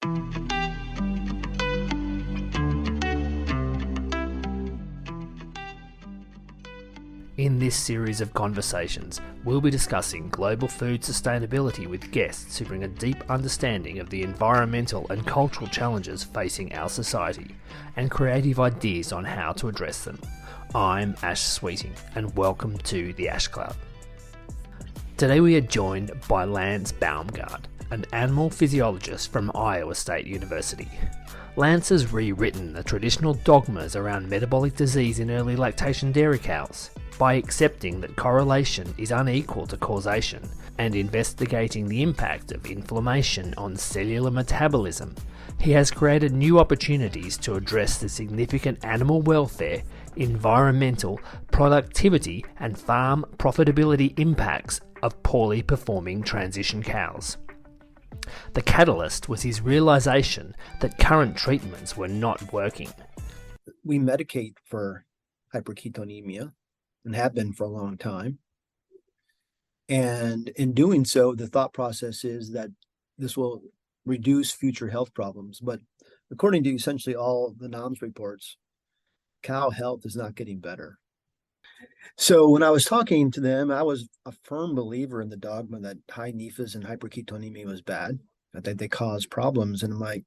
In this series of conversations, we'll be discussing global food sustainability with guests who bring a deep understanding of the environmental and cultural challenges facing our society and creative ideas on how to address them. I'm Ash Sweeting, and welcome to the Ash Club. Today we are joined by Lance Baumgard, an animal physiologist from Iowa State University. Lance has rewritten the traditional dogmas around metabolic disease in early lactation dairy cows by accepting that correlation is unequal to causation and investigating the impact of inflammation on cellular metabolism. He has created new opportunities to address the significant animal welfare, environmental, productivity, and farm profitability impacts of poorly performing transition cows. The catalyst was his realization that current treatments were not working. We medicate for hyperketonemia and have been for a long time. And in doing so, the thought process is that this will reduce future health problems. But according to essentially all the NOMS reports, cow health is not getting better. So when I was talking to them, I was a firm believer in the dogma that high NEFAs and hyperketonemia was bad, that they cause problems. And I'm like,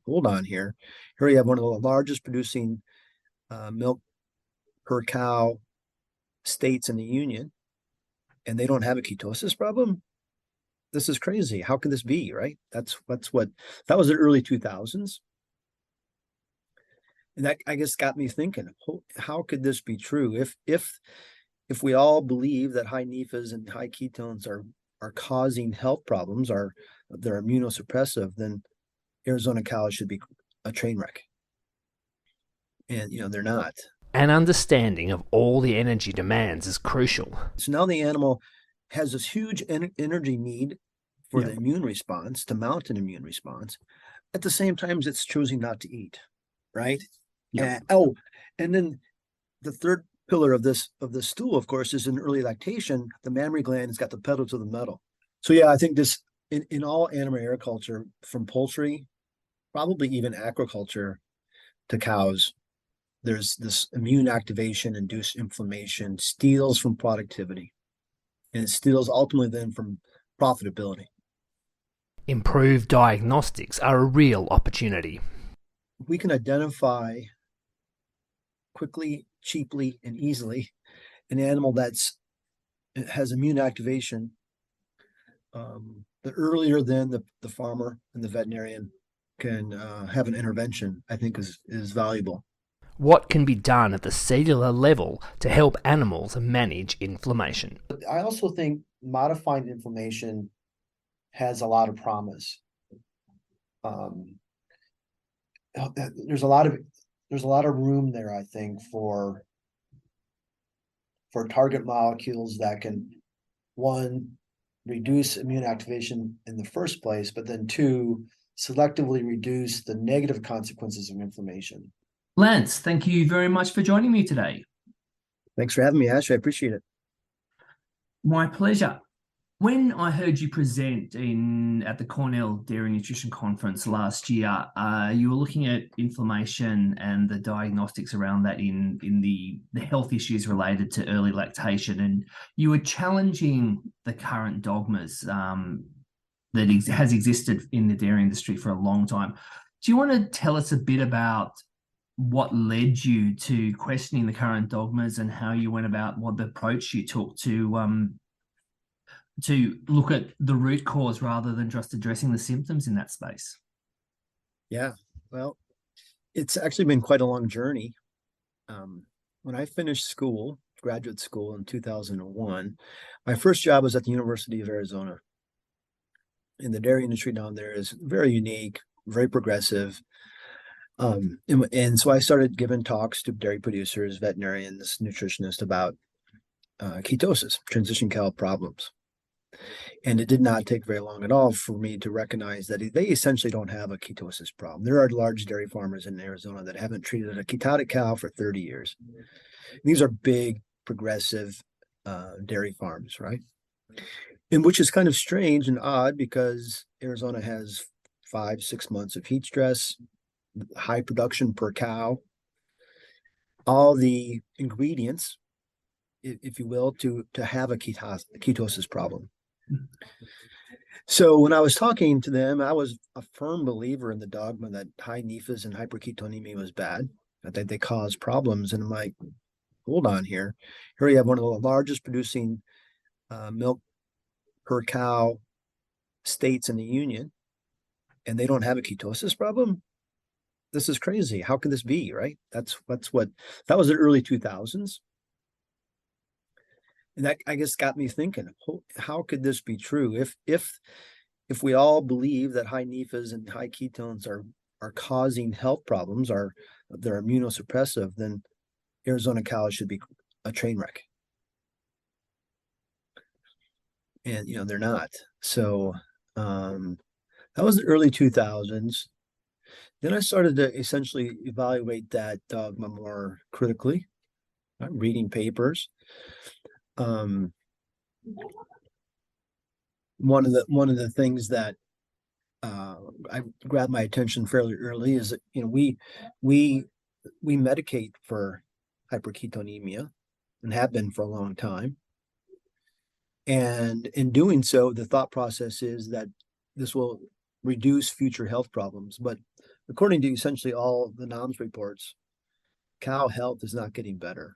hold on here. Here we have one of the largest producing milk per cow states in the union, and they don't have a ketosis problem. This is crazy. How can this be, right? That was the early 2000s. And that, I guess, got me thinking, how could this be true? If we all believe that high NEFAs and high ketones are causing health problems, they're immunosuppressive, then Arizona cows should be a train wreck. And, they're not. An understanding of all the energy demands is crucial. So now the animal has this huge energy need for the immune response, to mount an immune response. At the same time as it's choosing not to eat, right? Yep. And then the third pillar of this stool, of course, is in early lactation. The mammary gland has got the pedal to the metal. So I think this in all animal agriculture, from poultry, probably even aquaculture to cows, there's this immune activation, induced inflammation, steals from productivity, and it steals ultimately then from profitability. Improved diagnostics are a real opportunity. We can identify quickly, cheaply, and easily an animal has immune activation. The earlier then the farmer and the veterinarian can have an intervention, I think is valuable. What can be done at the cellular level to help animals manage inflammation? I also think modifying inflammation has a lot of promise. There's a lot of room there, I think, for target molecules that can, one, reduce immune activation in the first place, but then two, selectively reduce the negative consequences of inflammation. Lance, thank you very much for joining me today. Thanks for having me, Ash. I appreciate it. My pleasure. When I heard you present at the Cornell Dairy Nutrition Conference last year, you were looking at inflammation and the diagnostics around that in the health issues related to early lactation, and you were challenging the current dogmas that has existed in the dairy industry for a long time. Do you want to tell us a bit about what led you to questioning the current dogmas and how you went about what the approach you took to look at the root cause rather than just addressing the symptoms in that space? Yeah, well, it's actually been quite a long journey. When I finished graduate school in 2001, my first job was at the University of Arizona. And the dairy industry down there is very unique, very progressive. And so I started giving talks to dairy producers, veterinarians, nutritionists about ketosis, transition cow problems. And it did not take very long at all for me to recognize that they essentially don't have a ketosis problem. There are large dairy farmers in Arizona that haven't treated a ketotic cow for 30 years. These are big, progressive dairy farms, right? And which is kind of strange and odd because Arizona has 5-6 months of heat stress, high production per cow, all the ingredients, if you will, to have a ketosis problem. So when I was talking to them, I was a firm believer in the dogma that high nephas and hyperketonemia was bad, that they cause problems. And I'm like, hold on here. Here we have one of the largest producing milk per cow states in the union, and they don't have a ketosis problem. This is crazy. How can this be, right? That was the early 2000s. And that, I guess, got me thinking, how could this be true? If we all believe that high nephas and high ketones are causing health problems, they're immunosuppressive, then Arizona cows should be a train wreck. And they're not. So that was the early 2000s. Then I started to essentially evaluate that dogma more critically. I'm reading papers. One of the things that I grabbed my attention fairly early is that we medicate for hyperketonemia and have been for a long time. And in doing so, the thought process is that this will reduce future health problems. But according to essentially all the NOMS reports, cow health is not getting better.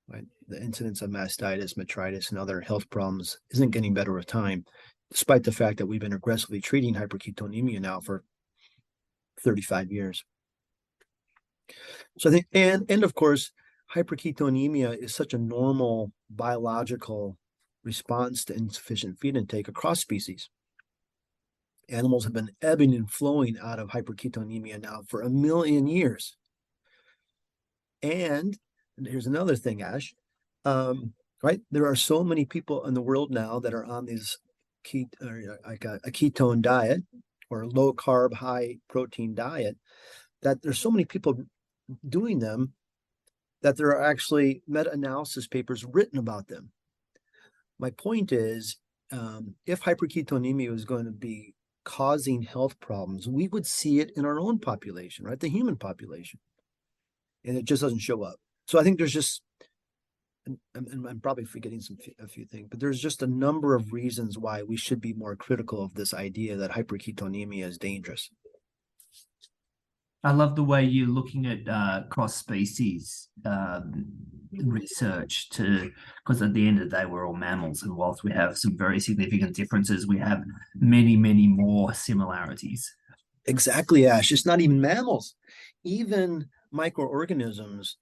Right? The incidence of mastitis, metritis, and other health problems isn't getting better with time, despite the fact that we've been aggressively treating hyperketonemia now for 35 years. So I think, and of course, hyperketonemia is such a normal biological response to insufficient feed intake across species. Animals have been ebbing and flowing out of hyperketonemia now for 1 million years. And here's another thing, Ash. Right? There are so many people in the world now that are on these a ketone diet or low carb, high protein diet, that there's so many people doing them that there are actually meta-analysis papers written about them. My point is, if hyperketonemia was going to be causing health problems, we would see it in our own population, right? The human population. And it just doesn't show up. So I think there's just, and I'm probably forgetting a few things, but there's just a number of reasons why we should be more critical of this idea that hyperketonemia is dangerous. I love the way you're looking at cross-species research because at the end of the day, we're all mammals. And whilst we have some very significant differences, we have many, many more similarities. Exactly, Ash. It's not even mammals. Even microorganisms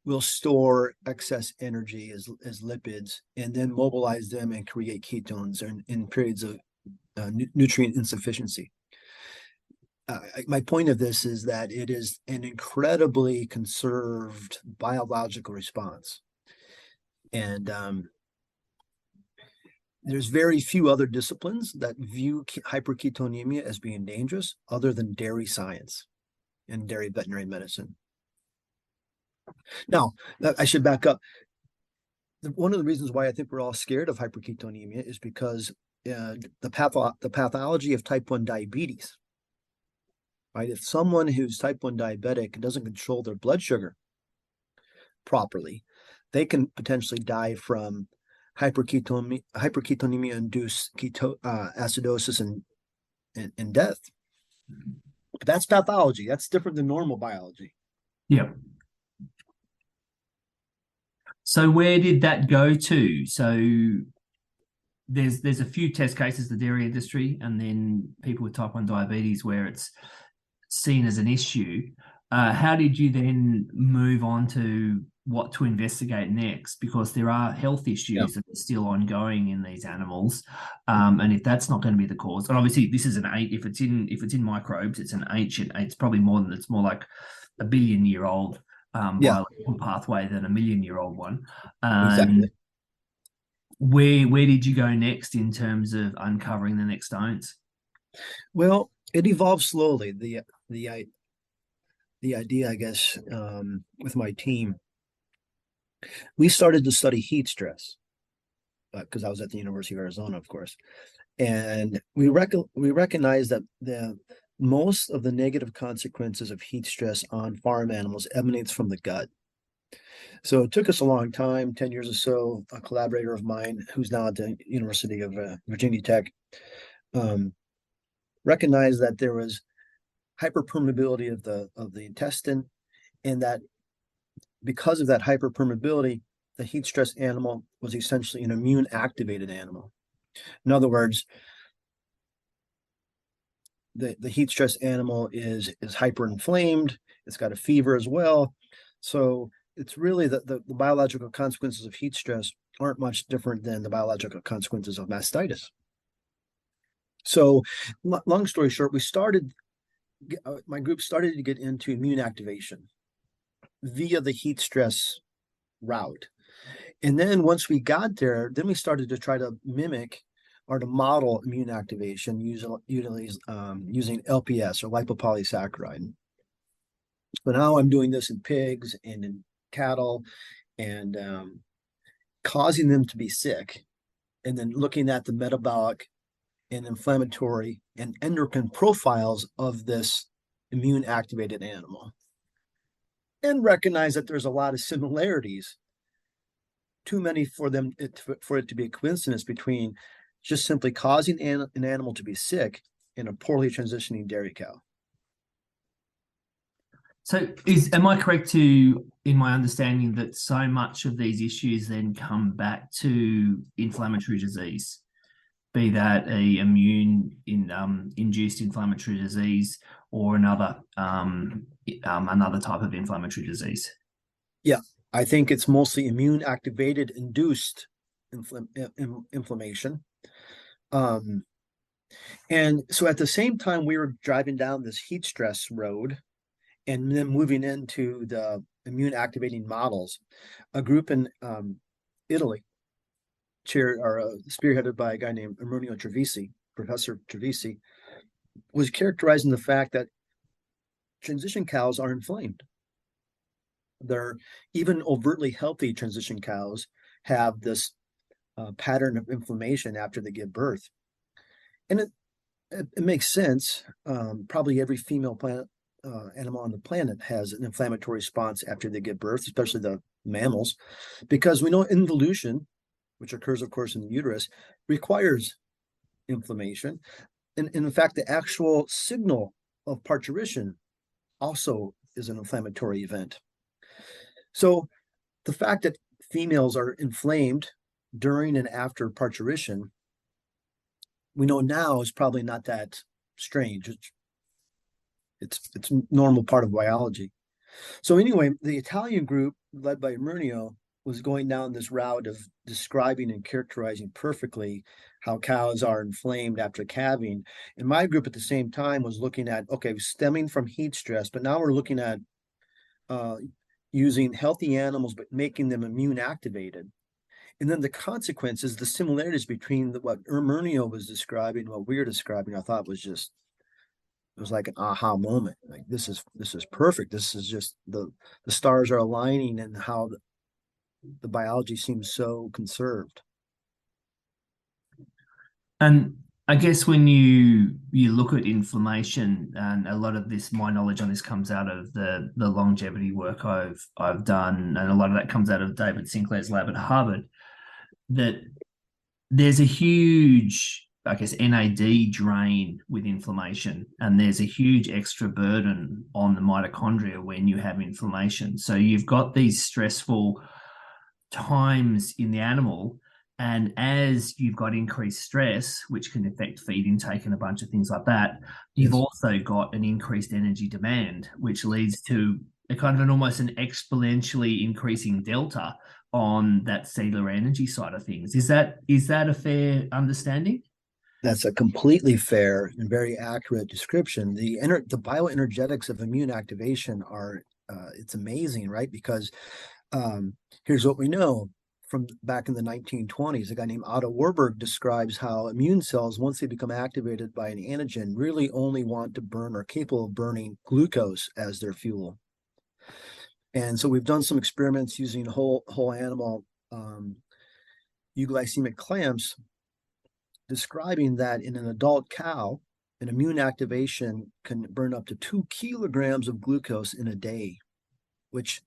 will store excess energy as lipids and then mobilize them and create ketones in periods of nutrient insufficiency. My point of this is that it is an incredibly conserved biological response. And there's very few other disciplines that view hyperketonemia as being dangerous other than dairy science and dairy veterinary medicine. Now, I should back up. One of the reasons why I think we're all scared of hyperketonemia is because the pathology of type 1 diabetes. Right? If someone who's type 1 diabetic doesn't control their blood sugar properly, they can potentially die from hyperketonemia-induced acidosis and death. But that's pathology. That's different than normal biology. Yeah. So where did that go to? So there's a few test cases, the dairy industry, and then people with type 1 diabetes where it's seen as an issue. How did you then move on to what to investigate next? Because there are health issues that are still ongoing in these animals, and if that's not going to be the cause, and obviously this is if it's in microbes, it's an ancient. It's probably more like a billion-year-old biological pathway than a million-year-old one. Exactly. Where did you go next in terms of uncovering the next stones? Well, it evolved slowly. The idea, I guess, with my team, we started to study heat stress because I was at the University of Arizona, of course. And we recognize that most of the negative consequences of heat stress on farm animals emanates from the gut. So it took us a long time, 10 years or so. A collaborator of mine who's now at the University of Virginia Tech recognized that there was hyperpermeability of the intestine, and that because of that hyperpermeability, the heat stress animal was essentially an immune activated animal. In other words, the heat stress animal is hyperinflamed. It's got a fever as well. So it's really the biological consequences of heat stress aren't much different than the biological consequences of mastitis. So long story short, my group started to get into immune activation via the heat stress route. And then once we got there, then we started to try to mimic or to model immune activation using LPS or lipopolysaccharide. So now I'm doing this in pigs and in cattle, and causing them to be sick, and then looking at the metabolic and inflammatory and endocrine profiles of this immune activated animal, and recognize that there's a lot of similarities, too many for it to be a coincidence between just simply causing an animal to be sick in a poorly transitioning dairy cow. So am I correct in my understanding that so much of these issues then come back to inflammatory disease, be that a induced inflammatory disease or another type of inflammatory disease? Yeah, I think it's mostly immune activated induced inflammation. And so at the same time we were driving down this heat stress road and then moving into the immune activating models, a group in Italy, spearheaded by a guy named Professor Trevisi, was characterizing the fact that transition cows are inflamed. They're even overtly healthy transition cows have this pattern of inflammation after they give birth. And it makes sense. Probably every female animal on the planet has an inflammatory response after they give birth, especially the mammals, because we know involution, which occurs, of course, in the uterus, requires inflammation. And in fact, the actual signal of parturition also is an inflammatory event. So the fact that females are inflamed during and after parturition, we know now is probably not that strange. It's normal part of biology. So anyway, the Italian group led by Murnio was going down this route of describing and characterizing perfectly how cows are inflamed after calving. And my group at the same time was looking at, okay, stemming from heat stress, but now we're looking at using healthy animals, but making them immune activated. And then the consequences, the similarities between what Murnio was describing, what we were describing, I thought was just, it was like an aha moment. Like this is perfect. This is just the stars are aligning, and how the biology seems so conserved. And I guess when you look at inflammation, and a lot of this, my knowledge on this comes out of the longevity work I've done, and a lot of that comes out of David Sinclair's lab at Harvard, that there's a huge, I guess, NAD drain with inflammation, and there's a huge extra burden on the mitochondria when you have inflammation. So you've got these stressful times in the animal, and as you've got increased stress, which can affect feed intake and a bunch of things like that, you've also got an increased energy demand, which leads to a kind of an almost an exponentially increasing delta on that cellular energy side of things. Is that a fair understanding? That's a completely fair and very accurate description. The bioenergetics of immune activation are it's amazing, right? Because here's what we know from back in the 1920s. A guy named Otto Warburg describes how immune cells, once they become activated by an antigen, really only want to burn or are capable of burning glucose as their fuel. And so we've done some experiments using whole animal euglycemic clamps describing that in an adult cow, an immune activation can burn up to 2 kilograms of glucose in a day, which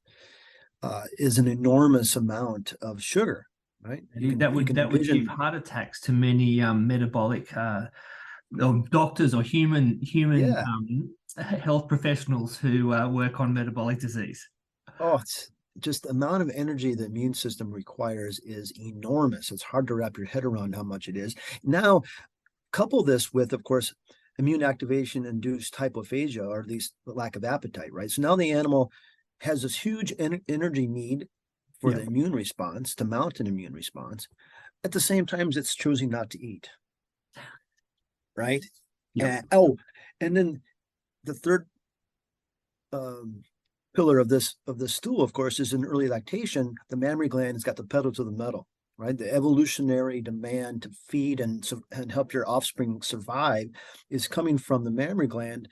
is an enormous amount of sugar, right? That would give heart attacks to many metabolic or doctors or human Yeah. Health professionals who work on metabolic disease. Oh, it's just the amount of energy the immune system requires is enormous. It's hard to wrap your head around how much it is. Now, couple this with, of course, immune activation induced hypophagia, or at least the lack of appetite, right? So now the animal has this huge energy need for the immune response, to mount an immune response. At the same time, it's choosing not to eat, right? Yep. And then the third pillar of this stool, of course, is in early lactation. The mammary gland has got the pedal to the metal, right? The evolutionary demand to feed and help your offspring survive is coming from the mammary gland.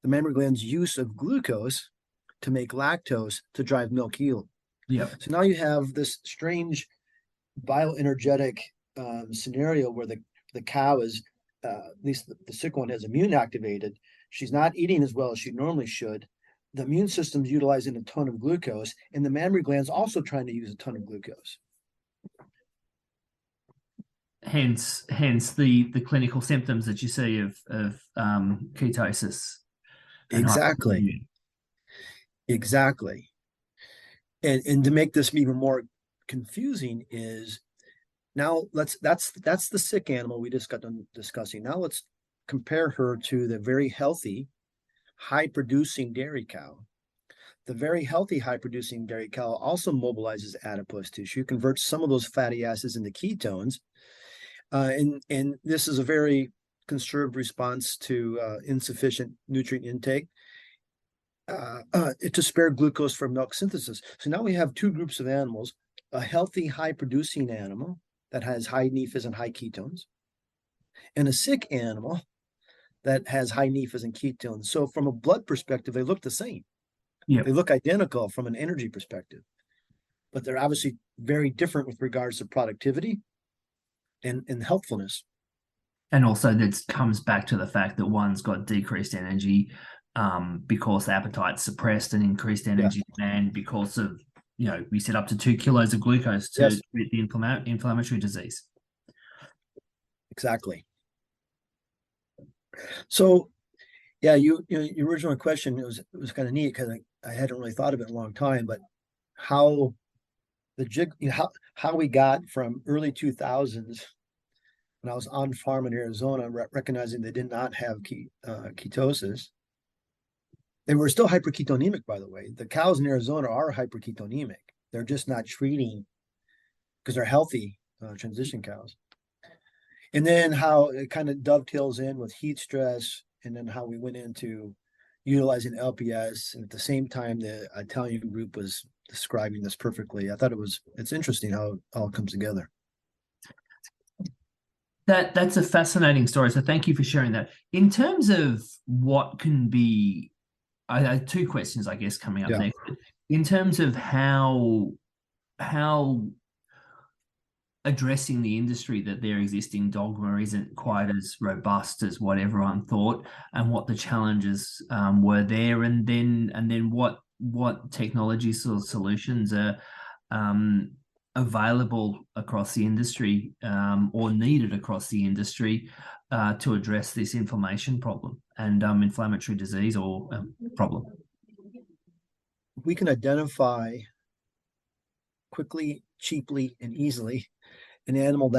The mammary gland's use of glucose to make lactose to drive milk yield. Yeah. So now you have this strange bioenergetic scenario where the cow is, at least the sick one, has immune activated. She's not eating as well as she normally should. The immune system's utilizing a ton of glucose, and the mammary gland's also trying to use a ton of glucose. Hence the clinical symptoms that you see of ketosis. Exactly. And to make this even more confusing is, now that's the sick animal we just got done discussing. Now let's compare her to the very healthy, high-producing dairy cow. The very healthy, high-producing dairy cow also mobilizes adipose tissue, converts some of those fatty acids into ketones, and this is a very conserved response to insufficient nutrient intake to spare glucose for milk synthesis. So now we have two groups of animals: a healthy, high-producing animal that has high NEFAs and high ketones, and a sick animal that has high NEFAs and ketones. So from a blood perspective, they look the same. Yep. They look identical from an energy perspective, but they're obviously very different with regards to productivity and healthfulness. And also that comes back to the fact that one's got decreased energy because appetite's suppressed, and increased energy demand because of, we set up to 2 kilos of glucose to treat the inflammatory disease. Exactly. So, yeah, your original question, it was kind of neat because I hadn't really thought of it in a long time, but how we got from early 2000s, when I was on farm in Arizona, recognizing they did not have ketosis. They were still hyperketonemic, by the way. The cows in Arizona are hyperketonemic. They're just not treating because they're healthy transition cows. And then how it kind of dovetails in with heat stress, and then how we went into utilizing LPS. And at the same time, the Italian group was describing this perfectly. I thought it's interesting how it all comes together. That's a fascinating story. So thank you for sharing that. In terms of what can be, I have two questions, I guess, coming up next. In terms of how addressing the industry that their existing dogma isn't quite as robust as what everyone thought, and what the challenges were there, and then what technologies or solutions are available across the industry or needed across the industry to address this inflammation problem and inflammatory disease or problem. We can identify quickly, cheaply, and easily an animal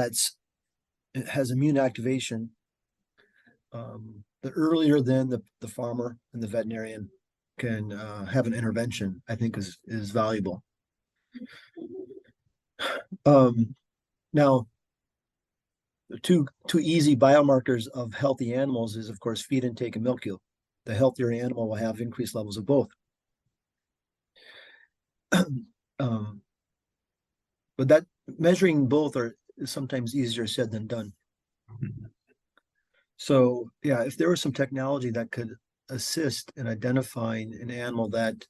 has immune activation. The earlier then the farmer and the veterinarian can have an intervention, I think is valuable. Now, the two easy biomarkers of healthy animals is, of course, feed intake and milk yield. The healthier animal will have increased levels of both. But that measuring both is sometimes easier said than done. So yeah, if there was some technology that could assist in identifying an animal that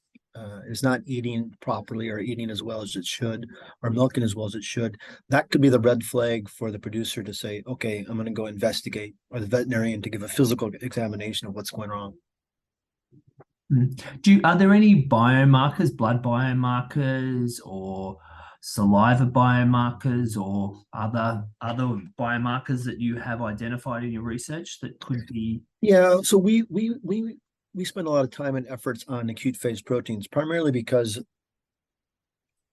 is not eating properly or eating as well as it should or milking as well as it should, that could be the red flag for the producer to say, okay, I'm going to go investigate, or the veterinarian to give a physical examination of what's going wrong. Are there any biomarkers, blood biomarkers or saliva biomarkers or other biomarkers that you have identified in your research that could be? Yeah, so we spend a lot of time and efforts on acute phase proteins, primarily because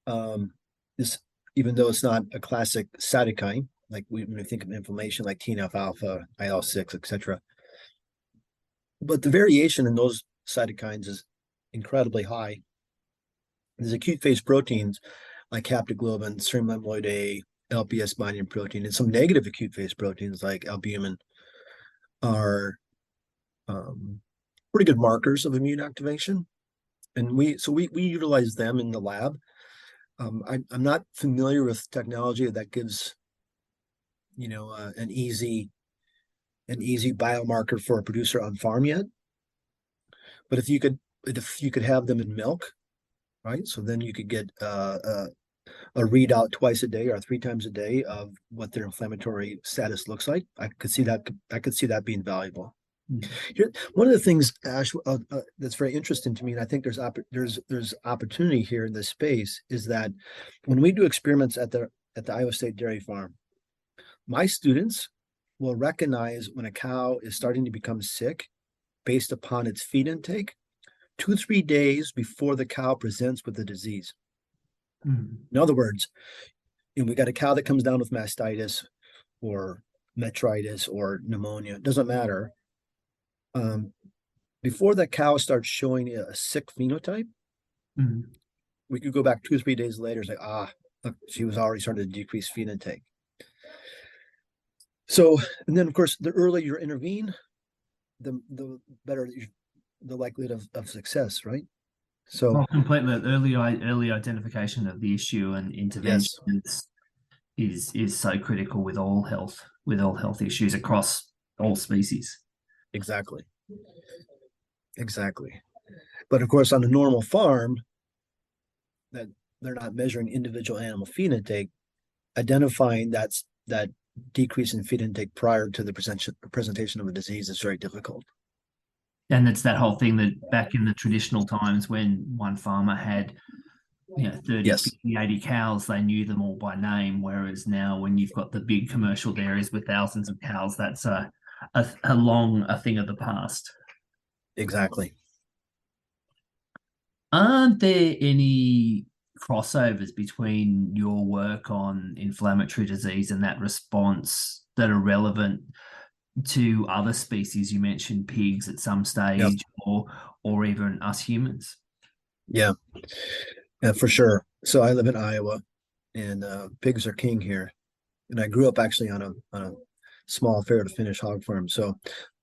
this, even though it's not a classic cytokine, like when we think of inflammation like TNF alpha, IL-6, etc., but the variation in those cytokines is incredibly high. There's acute phase proteins like haptoglobin, serum amyloid A, LPS binding protein, and some negative acute phase proteins like albumin are pretty good markers of immune activation. And we utilize them in the lab. I'm not familiar with technology that gives, an easy biomarker for a producer on farm yet. But if you could have them in milk, right? So then you could get a readout twice a day or 3 times a day of what their inflammatory status looks like. I could see that being valuable. Here, one of the things, Ash, that's very interesting to me, and I think there's opportunity here in this space, is that when we do experiments at the Iowa State Dairy Farm, my students will recognize when a cow is starting to become sick based upon its feed intake 2-3 days before the cow presents with the disease. In other words, we got a cow that comes down with mastitis or metritis or pneumonia, it doesn't matter. Before that cow starts showing a sick phenotype, we could go back 2-3 days later and say, look, she was already starting to decrease feed intake. So, and then of course, the earlier you intervene, the better the likelihood of success, right? So completely early identification of the issue and intervention is so critical with all health issues across all species. Exactly. But of course, on a normal farm, that they're not measuring individual animal feed intake, identifying that decrease in feed intake prior to the presentation of a disease is very difficult. And it's that whole thing that back in the traditional times when one farmer had 30, 50, 80 cows, they knew them all by name, whereas now when you've got the big commercial dairies with thousands of cows, that's a thing of the past. Exactly. Aren't there any crossovers between your work on inflammatory disease and that response that are relevant to other species? You mentioned pigs at some stage, or even us humans. Yeah, for sure. So I live in Iowa, and pigs are king here. And I grew up actually on a small fair to finish hog farm. So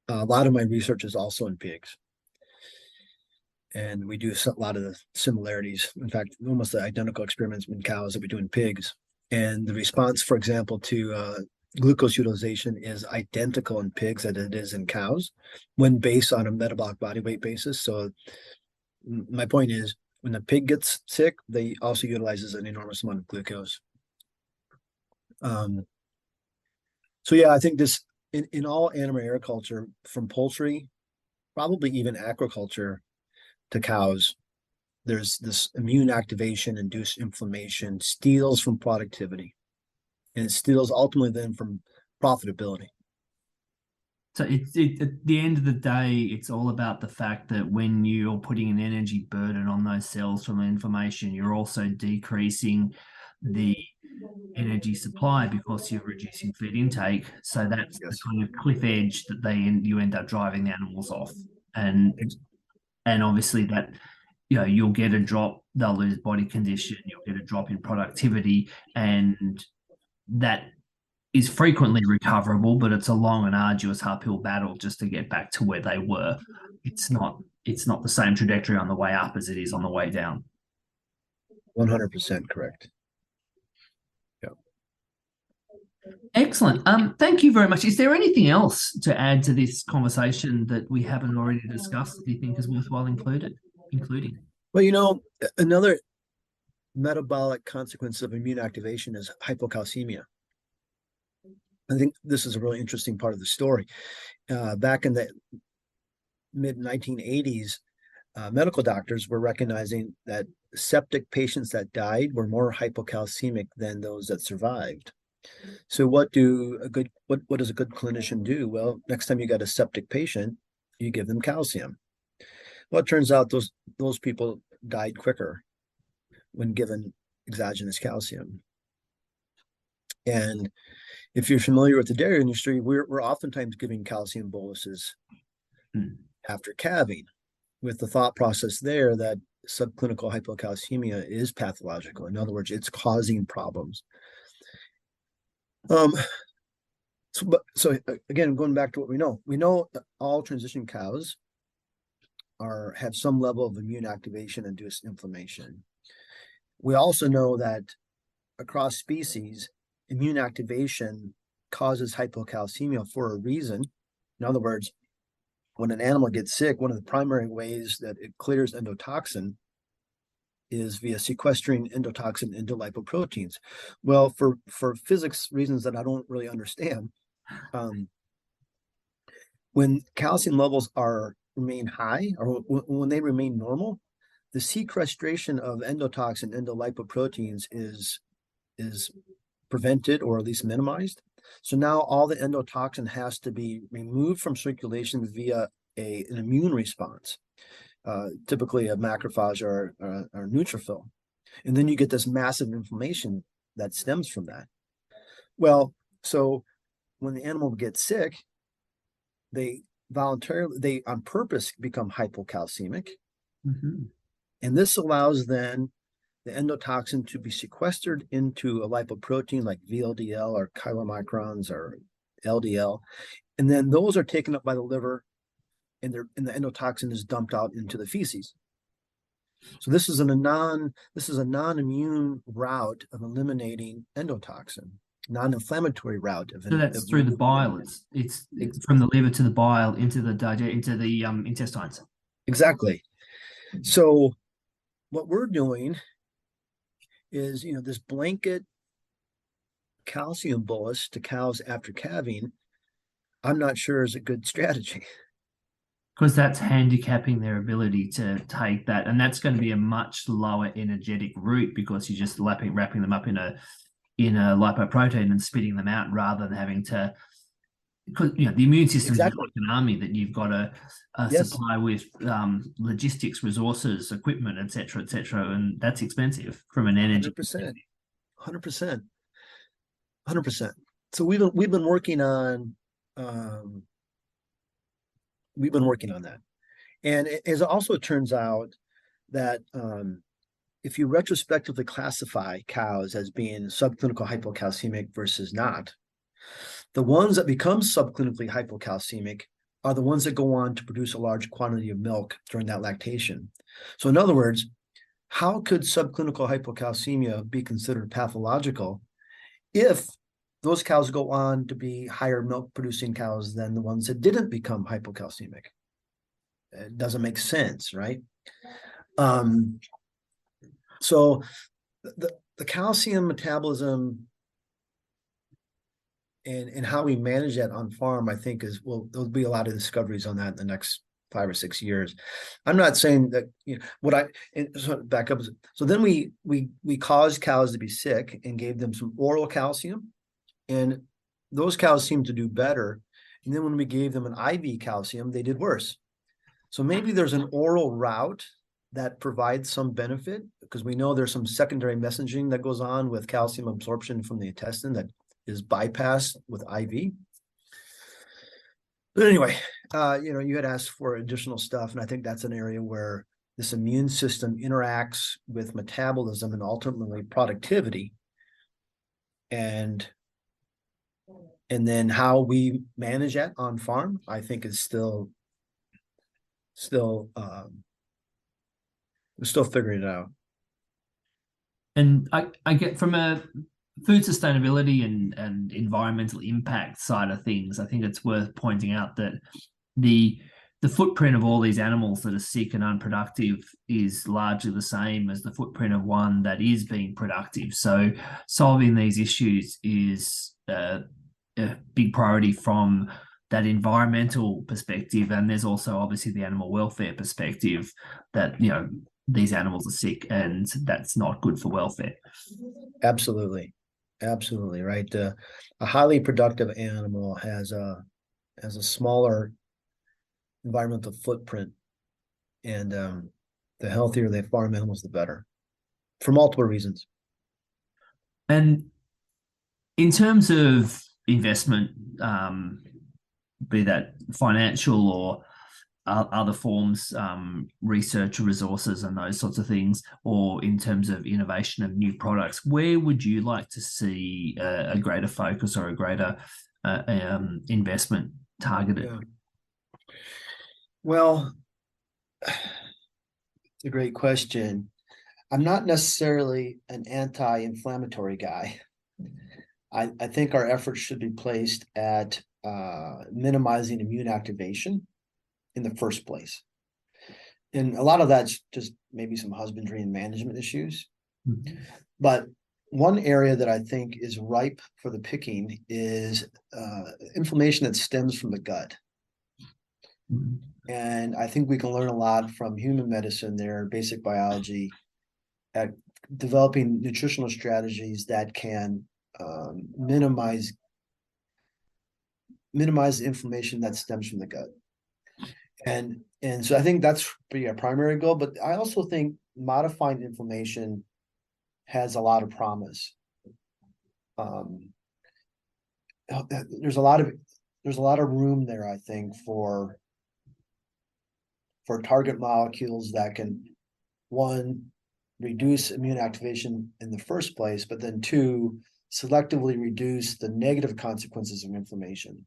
a lot of my research is also in pigs. And we do a lot of the similarities. In fact, almost the identical experiments in cows that we do in pigs. And the response, for example, to glucose utilization is identical in pigs as it is in cows when based on a metabolic body weight basis. So my point is, when the pig gets sick, they also utilizes an enormous amount of glucose. So yeah, I think this in all animal agriculture, from poultry, probably even aquaculture to cows, there's this immune activation induced inflammation steals from productivity, and it steals ultimately then from profitability. So at the end of the day, it's all about the fact that when you're putting an energy burden on those cells from inflammation, you're also decreasing the energy supply because you're reducing feed intake. So that's the kind of cliff edge that you end up driving the animals off. And obviously that, you'll get a drop, they'll lose body condition, you'll get a drop in productivity, and that is frequently recoverable, but it's a long and arduous uphill battle just to get back to where they were. It's not the same trajectory on the way up as it is on the way down. 100% correct. Yeah. Excellent. Thank you very much. Is there anything else to add to this conversation that we haven't already discussed that you think is worthwhile including? Well, another metabolic consequence of immune activation is hypocalcemia. I think this is a really interesting part of the story. Back in the mid 1980s, medical doctors were recognizing that septic patients that died were more hypocalcemic than those that survived. So what does a good clinician do? Well, next time you got a septic patient, you give them calcium. Well, it turns out those people died quicker when given exogenous calcium. And if you're familiar with the dairy industry, we're oftentimes giving calcium boluses after calving, with the thought process there that subclinical hypocalcemia is pathological. In other words, it's causing problems. So again, going back to what we know that all transition cows have some level of immune activation induced inflammation. We also know that across species, immune activation causes hypocalcemia for a reason. In other words, when an animal gets sick, one of the primary ways that it clears endotoxin is via sequestering endotoxin into lipoproteins. Well, for physics reasons that I don't really understand, when calcium levels remain high, or when they remain normal, the sequestration of endotoxin into lipoproteins is prevented or at least minimized. So now all the endotoxin has to be removed from circulation via an immune response, typically a macrophage or neutrophil. And then you get this massive inflammation that stems from that. Well, so when the animal gets sick, they on purpose become hypocalcemic. Mm-hmm. And this allows then the endotoxin to be sequestered into a lipoprotein like VLDL or chylomicrons or LDL. And then those are taken up by the liver, and the endotoxin is dumped out into the feces. So this is a non-immune route of eliminating endotoxin, non-inflammatory route of. So that's through the bile. It's from the liver to the bile into the intestines. Exactly. So what we're doing is, this blanket calcium bolus to cows after calving, I'm not sure is a good strategy. Because that's handicapping their ability to take that. And that's going to be a much lower energetic route, because you're just wrapping them up in a lipoprotein and spitting them out, rather than having to, because the immune system is like an army that you've got to supply with logistics, resources, equipment, etc., and that's expensive from an energy 100%. So we've been working on that, and as it also turns out that if you retrospectively classify cows as being subclinical hypocalcemic versus not, the ones that become subclinically hypocalcemic are the ones that go on to produce a large quantity of milk during that lactation. So in other words, how could subclinical hypocalcemia be considered pathological if those cows go on to be higher milk producing cows than the ones that didn't become hypocalcemic? It doesn't make sense, right? So the calcium metabolism and how we manage that on farm, I think there'll be a lot of discoveries on that in the next 5 or 6 years. I'm not saying that, back up. So then we caused cows to be sick and gave them some oral calcium, and those cows seemed to do better. And then when we gave them an IV calcium, they did worse. So maybe there's an oral route that provides some benefit, because we know there's some secondary messaging that goes on with calcium absorption from the intestine that is bypassed with IV. But anyway, you had asked for additional stuff, and I think that's an area where this immune system interacts with metabolism and ultimately productivity, and then how we manage that on farm, I think is still we're still figuring it out. And I get, from a food sustainability and environmental impact side of things, I think it's worth pointing out that the the footprint of all these animals that are sick and unproductive is largely the same as the footprint of one that is being productive. So solving these issues is a big priority from that environmental perspective. And there's also obviously the animal welfare perspective that, these animals are sick and that's not good for welfare. Absolutely. Absolutely. Right. A highly productive animal has a smaller environmental footprint, and the healthier the farm animals, the better, for multiple reasons. And in terms of investment, be that financial or other forms, research resources and those sorts of things, or in terms of innovation of new products, where would you like to see a greater focus or a greater investment targeted? Yeah. Well, it's a great question. I'm not necessarily an anti-inflammatory guy. I think our efforts should be placed at minimizing immune activation in the first place. And a lot of that's just maybe some husbandry and management issues. Mm-hmm. But one area that I think is ripe for the picking is inflammation that stems from the gut. Mm-hmm. And I think we can learn a lot from human medicine, their basic biology, at developing nutritional strategies that can minimize the inflammation that stems from the gut. And so I think that's be our primary goal, but I also think modifying inflammation has a lot of promise. There's a lot of room there, I think, for target molecules that can, one, reduce immune activation in the first place, but then two, selectively reduce the negative consequences of inflammation.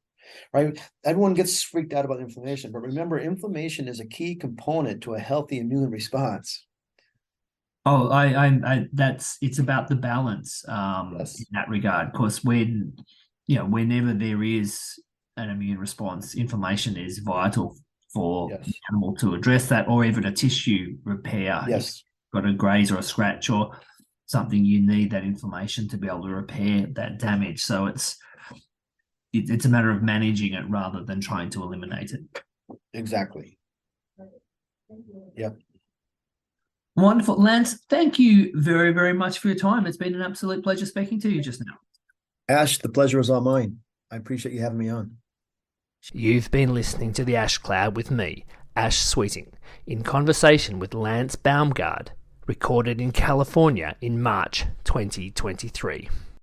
Right? Everyone gets freaked out about inflammation, but remember, inflammation is a key component to a healthy immune response. Oh, it's about the balance yes. In that regard. Of course, whenever there is an immune response, inflammation is vital for yes. the animal to address that, or even a tissue repair. Yes. If you've got a graze or a scratch or something, you need that inflammation to be able to repair that damage. So it's a matter of managing it rather than trying to eliminate it. Exactly. Yep. Wonderful. Lance, thank you very, very much for your time. It's been an absolute pleasure speaking to you just now. Ash, the pleasure is all mine. I appreciate you having me on. You've been listening to The Ash Cloud with me, Ash Sweeting, in conversation with Lance Baumgard, recorded in California in March 2023.